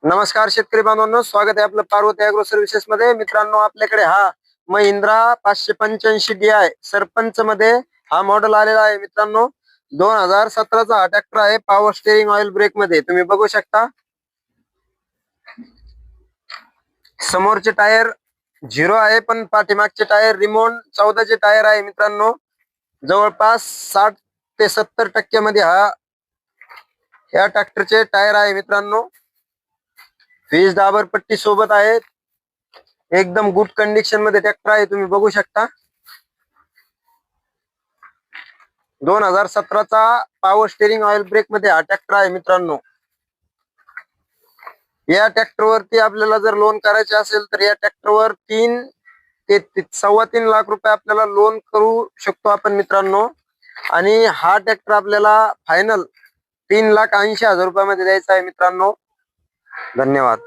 नमस्कार शेतकरी बांधवांनो, स्वागत आहे आपलं पार्वती ॲग्रो सर्व्हिसेस मध्ये. मित्रांनो, आपल्याकडे हा महिंद्रा 585 DI सरपंच मध्ये हा मॉडेल आलेला आहे. मित्रांनो, 2017चा हा ट्रॅक्टर आहे. पॉवर स्टेरिंग ऑइल ब्रेक मध्ये तुम्ही बघू शकता. समोरचे टायर 0 आहे, पण पाठीमागचे टायर रिमोन 14चे टायर आहे. मित्रांनो, जवळपास 60 ते 70% मध्ये या ट्रॅक्टरचे टायर आहे. मित्रांनो, वीज दाबर पट्टी सोबत आहे. एकदम गुड कंडिशन मध्ये ट्रॅक्टर आहे, तुम्ही बघू शकता. 2017चा पॉवर स्टेरिंग ऑइल ब्रेक मध्ये हा ट्रॅक्टर आहे. मित्रांनो, या ट्रॅक्टरवरती आपल्याला जर लोन करायचे असेल तर या ट्रॅक्टरवर 3 ते 3.25 लाख रुपये आपल्याला लोन करू शकतो आपण. मित्रांनो, आणि हा ट्रॅक्टर आपल्याला फायनल 3,80,000 रुपयामध्ये द्यायचा आहे. मित्रांनो, धन्यवाद.